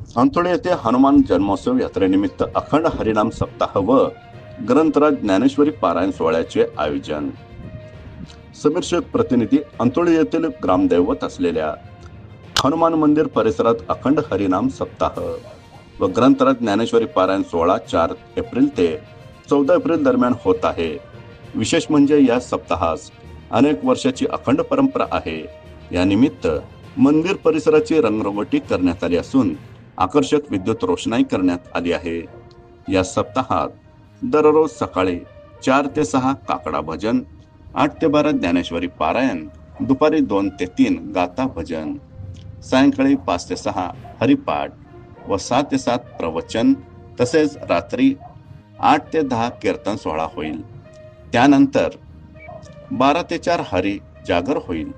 अंतोळी येथे हनुमान जन्मोत्सव यात्रेनिमित्त अखंड हरिनाम सप्ताह व ग्रंथराज ज्ञानेश्वरी पारायण सोहळ्याचे आयोजन. समीर शेख प्रतिनिधी. अंतोळी येथील ग्रामदैवत असलेल्या हनुमान मंदिर परिसरात अखंड हरिनाम सप्ताह व ग्रंथराज ज्ञानेश्वरी पारायण सोहळा 4 एप्रिल ते 14 एप्रिल दरम्यान होत आहे. विशेष म्हणजे या सप्ताहास अनेक वर्षाची अखंड परंपरा आहे. या निमित्त मंदिर परिसराची रंगरंगोटी करण्यात आली असून आकर्षक विद्युत रोषणाई करण्यात आली आहे. या सप्ताहात दररोज सकाळी 4 ते 6 काकडा भजन, 8 ते 12 ज्ञानेश्वरी पारायण, दुपारी 2 ते 3 गाथा भजन, सायंकाळी 5 ते 6 हरिपाठ व 6 ते 7 प्रवचन तसेच रात्री 8 ते 10 कीर्तन सोहळा होईल. त्यानंतर 12 ते 4 हरी जागर होईल.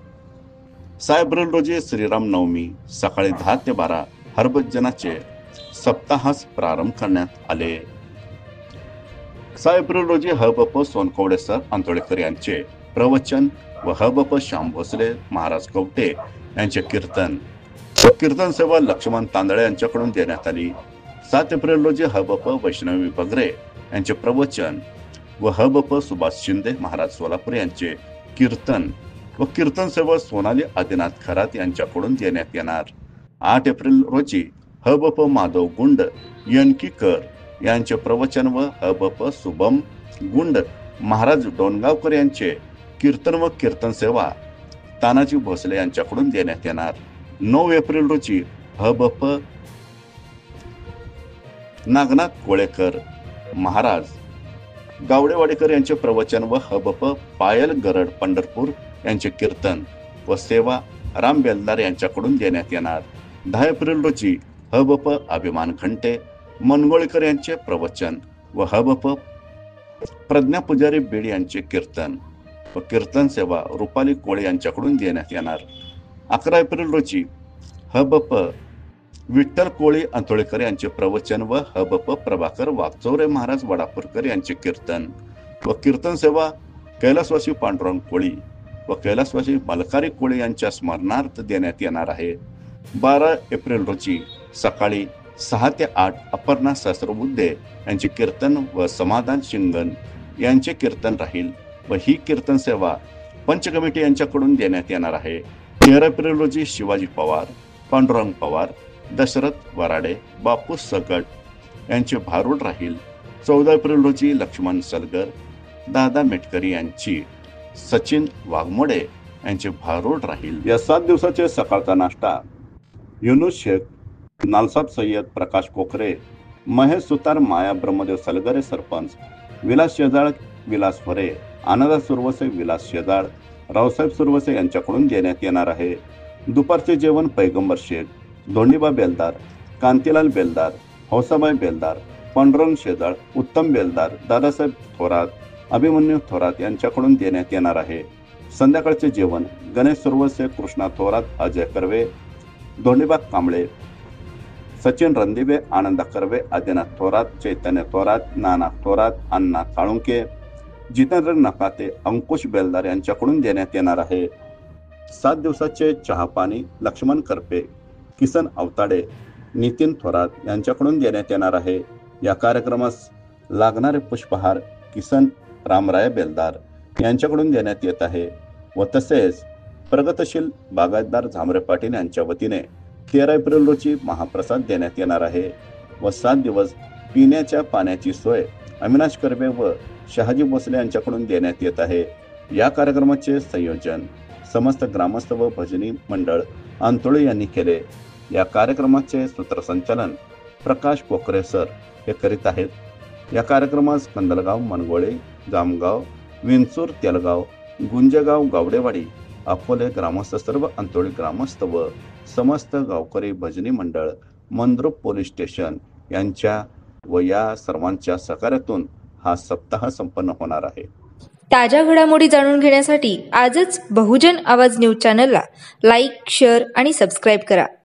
6 एप्रिल रोजी श्रीराम नवमी सकाळी 10 ते 12 हरभजनाचे सप्ताहास प्रारंभ करण्यात आले. 6 एप्रिल रोजी हबप सोनकवडे सर अंतोळेकर यांचे प्रवचन व हबप श्याम भोसले महाराज कवटे यांचे कीर्तन व कीर्तन सेवा लक्ष्मण तांदळे यांच्याकडून देण्यात आली. 7 एप्रिल रोजी हबप वैष्णवी बगरे यांचे प्रवचन व हबप सुभाष शिंदे महाराज सोलापूर यांचे कीर्तन व कीर्तन सेवा सोनाली आदिनाथ खरात यांच्याकडून देण्यात येणार. 8 एप्रिल रोजी हबप माधव गुंड यनकीकर यांचे प्रवचन व हबप शुभम गुंड महाराज डोणगावकर यांचे कीर्तन व कीर्तन सेवा तानाजी भोसले यांच्याकडून देण्यात येणार. 9 एप्रिल रोजी हबप नागनाथ कोळेकर महाराज गावडेवाडीकर यांचे प्रवचन व हबप पायल गरड पंढरपूर यांचे कीर्तन व सेवा राम बेलदार यांच्याकडून देण्यात येणार. 10 एप्रिल रोजी हबप अभिमान घंटे मनगोळकर यांचे प्रवचन व हबप प्रज्ञा पुजारी बीड यांचे कीर्तन व कीर्तन सेवा रुपाली कोळे यांच्याकडून देण्यात येणार. 11 एप्रिल रोजी हबप विठ्ठल कोळी अंतोळेकर यांचे प्रवचन व हबप प्रभाकर वागचौरे महाराज वडापूरकर यांचे कीर्तन व कीर्तन सेवा कैलासवासी पांडुरंग कोळी व कैलासवासी मलकारी कोळी यांच्या स्मरणार्थ देण्यात येणार आहे. 12 एप्रिल रोजी सकाळी 6 ते 8 अपर्णा सहस्रबुद्धे यांचे कीर्तन व समाधान शिंगण यांचे कीर्तन राहील व ही कीर्तन सेवा पंच कमिटी यांच्याकडून देण्यात येणार आहे. 13 एप्रिल रोजी शिवाजी पवार, पांडुरंग पवार, दशरथ वराडे, बापू सकट यांचे भारूड राहील. 14 एप्रिल रोजी लक्ष्मण सलगर, दादा मेटकरी यांची, सचिन वाघमोडे यांचे भारूड राहील. या 7 दिवसाचे सकाळचा नाश्ता युनुस शेख, नालसाब सय्यद, प्रकाश कोकरे, महेश सुतार, माया ब्रह्मदेव सलगरे सरपंच, विलास शेजाळ, विलास फरे, आनंदा सुरवसे, विलास शेजाळ, रावसाहेब सुरवसे यांच्याकडून देण्यात येणार आहे. दुपारचे जेवण पैगंबर शेख, धोंडीबा बेलदार, कांतीलाल बेलदार, हौसाबाई बेलदार, पांडुरंग शेजाळ, उत्तम बेलदार, दादासाहेब थोरात, अभिमन्यू थोरात यांच्याकडून देण्यात येणार आहे. संध्याकाळचे जेवण गणेश सुरवसे, कृष्णा थोरात, अजय कर्वे, धोंडीबा कांबळे, सचिन रणदिवे, आनंदा कर्वे, आदिनाथ थोरात, चैतन्य थोरात, नाना थोरात, अण्णा काळुंके, जितेंद्र नकाते, अंकुश बेलदार यांच्याकडून देण्यात येणार आहे. 7 दिवसाचे चहापाणी लक्ष्मण करपे, किसन अवताडे, नितीन थोरात यांच्याकडून देण्यात येणार आहे. या कार्यक्रमास लागणारे पुष्पहार किसन रामराय बेलदार यांच्याकडून देण्यात येत आहे व तसेच प्रगतशील बागायतदार झांबरे पाटील यांच्या वतीने 13 एप्रिल रोजी महाप्रसाद देण्यात येणार आहे व 7 दिवस पिण्याच्या पाण्याची सोय अविनाश कर्वे व शहाजी भोसले यांच्याकडून देण्यात येत आहे. या कार्यक्रमाचे संयोजन समस्त ग्रामस्थ व भजनी मंडळ अंतोळे यांनी केले. या कार्यक्रमाचे सूत्रसंचालन प्रकाश कोकरे सर हे करीत आहेत. या कार्यक्रमास कंदलगाव, मनगोळे, जामगाव, विंचूर, तेलगाव, गुंजेगाव, गावडेवाडी, अकोले ग्रामस्थ, सर्व अंतोळी ग्रामस्थ व समस्त गावकरी भजनी मंडळ, मंद्रुप पोलीस स्टेशन यांच्या व या सर्वांच्या सहकार्यातून हा सप्ताह संपन्न होणार आहे. ताज्या घडामोडी जाणून घेण्यासाठी आजच बहुजन आवाज न्यूज चॅनलला लाईक, शेअर आणि सबस्क्राईब करा.